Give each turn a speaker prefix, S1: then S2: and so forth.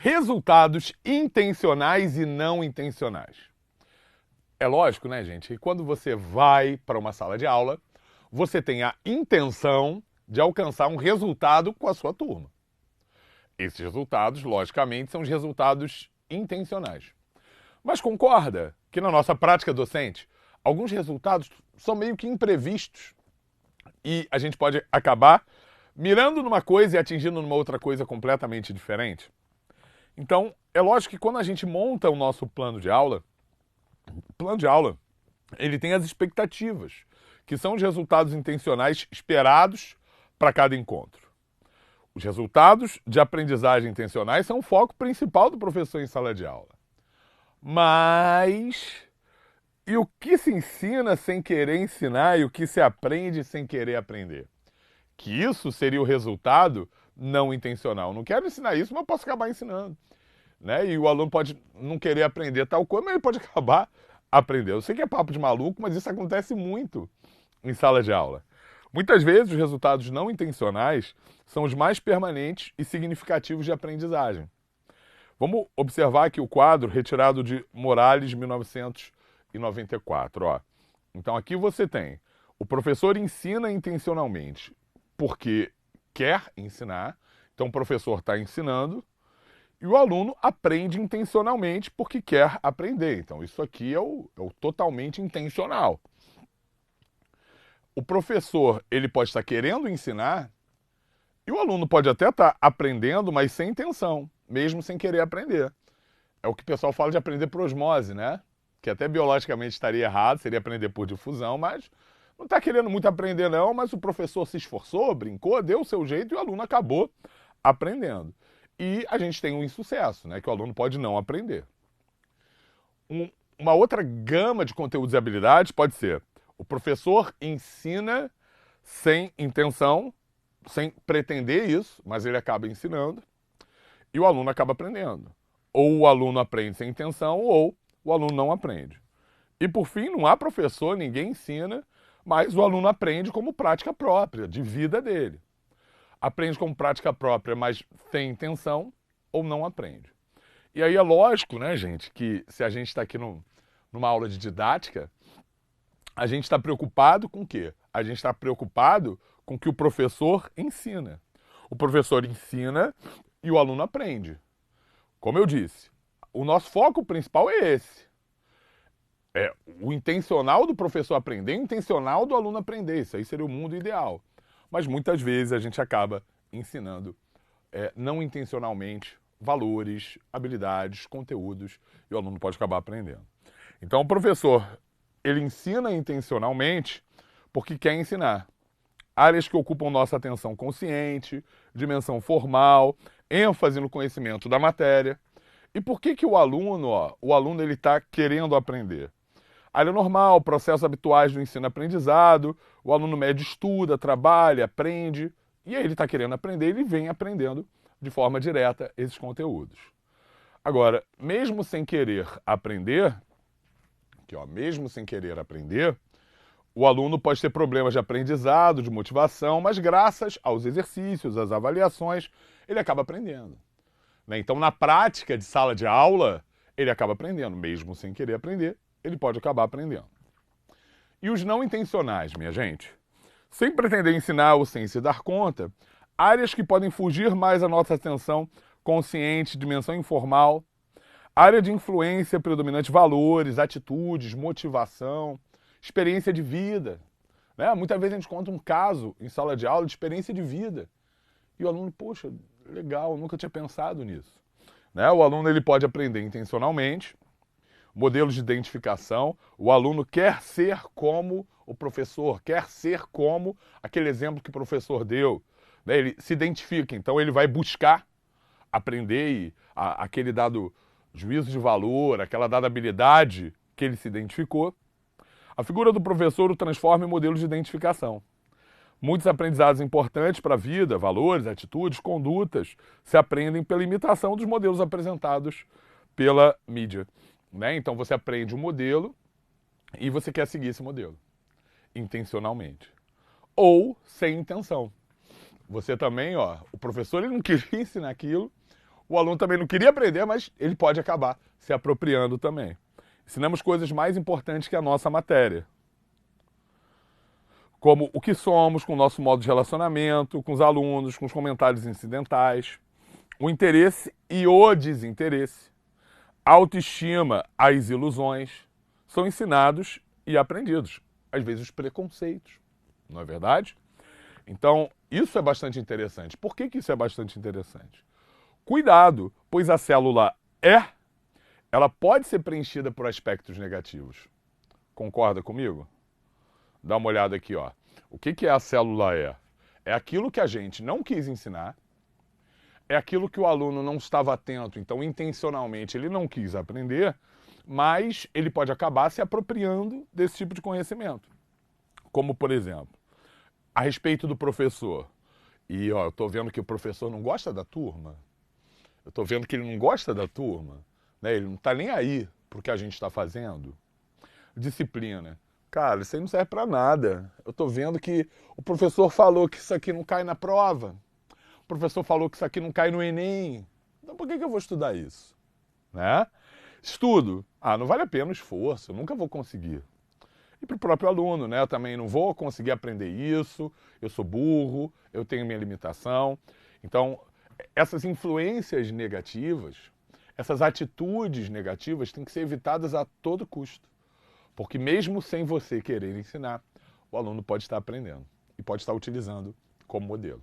S1: Resultados intencionais e não intencionais. É lógico, né, gente, que quando você vai para uma sala de aula, você tem a intenção de alcançar um resultado com a sua turma. Esses resultados, logicamente, são os resultados intencionais. Mas concorda que na nossa prática docente, alguns resultados são meio que imprevistos e a gente pode acabar mirando numa coisa e atingindo numa outra coisa completamente diferente? Então, é lógico que quando a gente monta o nosso o plano de aula, ele tem as expectativas, que são os resultados intencionais esperados para cada encontro. Os resultados de aprendizagem intencionais são o foco principal do professor em sala de aula. Mas e o que se ensina sem querer ensinar e o que se aprende sem querer aprender? Que isso seria o resultado não intencional. Não quero ensinar isso, mas posso acabar ensinando. Né? E o aluno pode não querer aprender tal coisa, mas ele pode acabar aprendendo. Eu sei que é papo de maluco, mas isso acontece muito em sala de aula. Muitas vezes os resultados não intencionais são os mais permanentes e significativos de aprendizagem. Vamos observar aqui o quadro retirado de Morales, 1994. Ó. Então aqui você tem: o professor ensina intencionalmente porque quer ensinar, então o professor está ensinando, e o aluno aprende intencionalmente porque quer aprender. Então isso aqui é o totalmente intencional. O professor ele pode estar querendo ensinar e o aluno pode até estar aprendendo, mas sem intenção, mesmo sem querer aprender. É o que o pessoal fala de aprender por osmose, né? Que até biologicamente estaria errado, seria aprender por difusão, mas não está querendo muito aprender não, mas o professor se esforçou, brincou, deu o seu jeito e o aluno acabou aprendendo. E a gente tem um insucesso, né? Que o aluno pode não aprender. Uma outra gama de conteúdos e habilidades pode ser: o professor ensina sem intenção, sem pretender isso, mas ele acaba ensinando e o aluno acaba aprendendo. Ou o aluno aprende sem intenção, ou o aluno não aprende. E por fim, não há professor, ninguém ensina, mas o aluno aprende como prática própria, de vida dele. Aprende como prática própria, mas tem intenção, ou não aprende. E aí é lógico, né, gente, que se a gente está aqui numa aula de didática, a gente está preocupado com o quê? A gente está preocupado com o que o professor ensina. O professor ensina e o aluno aprende. Como eu disse, o nosso foco principal é esse. É o intencional do professor aprender, o intencional do aluno aprender. Isso aí seria o mundo ideal. Mas muitas vezes a gente acaba ensinando não intencionalmente valores, habilidades, conteúdos, e o aluno pode acabar aprendendo. Então o professor, ele ensina intencionalmente porque quer ensinar. Áreas que ocupam nossa atenção consciente, dimensão formal, ênfase no conhecimento da matéria. E por que o aluno ele está querendo aprender? Área normal, processos habituais do ensino-aprendizado, o aluno médio estuda, trabalha, aprende, e aí ele está querendo aprender, ele vem aprendendo de forma direta esses conteúdos. Agora, mesmo sem querer aprender, mesmo sem querer aprender, o aluno pode ter problemas de aprendizado, de motivação, mas graças aos exercícios, às avaliações, ele acaba aprendendo. Né? Então, na prática de sala de aula, ele acaba aprendendo, mesmo sem querer aprender, ele pode acabar aprendendo. E os não intencionais, minha gente? Sem pretender ensinar ou sem se dar conta, áreas que podem fugir mais à nossa atenção consciente, dimensão informal, área de influência predominante, valores, atitudes, motivação, experiência de vida. Né? Muitas vezes a gente conta um caso em sala de aula de experiência de vida. E o aluno, poxa, legal, eu nunca tinha pensado nisso. Né? O aluno ele pode aprender intencionalmente, modelos de identificação. O aluno quer ser como o professor, quer ser como aquele exemplo que o professor deu. Né? Ele se identifica, então ele vai buscar aprender e aquele dado juízo de valor, aquela dada habilidade que ele se identificou. A figura do professor o transforma em modelo de identificação. Muitos aprendizados importantes para a vida, valores, atitudes, condutas, se aprendem pela imitação dos modelos apresentados pela mídia. Né? Então você aprende um modelo e você quer seguir esse modelo, intencionalmente. Ou sem intenção. Você também, o professor ele não queria ensinar aquilo, o aluno também não queria aprender, mas ele pode acabar se apropriando também. Ensinamos coisas mais importantes que a nossa matéria. Como o que somos, com o nosso modo de relacionamento, com os alunos, com os comentários incidentais, o interesse e o desinteresse, a autoestima, as ilusões, são ensinados e aprendidos. Às vezes os preconceitos, não é verdade? Então, isso é bastante interessante. Por que isso é bastante interessante? Cuidado, pois a célula ela pode ser preenchida por aspectos negativos. Concorda comigo? Dá uma olhada aqui, ó. O que a célula é? É aquilo que a gente não quis ensinar, é aquilo que o aluno não estava atento, então intencionalmente ele não quis aprender, mas ele pode acabar se apropriando desse tipo de conhecimento. Como, por exemplo, a respeito do professor. E ó, eu estou vendo que o professor não gosta da turma. Eu estou vendo que ele não gosta da turma. Né? Ele não está nem aí para o que a gente está fazendo. Disciplina. Cara, isso aí não serve para nada. Eu estou vendo que o professor falou que isso aqui não cai na prova. O professor falou que isso aqui não cai no Enem. Então por que eu vou estudar isso? Né? Estudo. Ah, não vale a pena o esforço, eu nunca vou conseguir. E para o próprio aluno, né? Eu também não vou conseguir aprender isso, eu sou burro, eu tenho minha limitação. Então, essas influências negativas, essas atitudes negativas têm que ser evitadas a todo custo. Porque mesmo sem você querer ensinar, o aluno pode estar aprendendo e pode estar utilizando como modelo.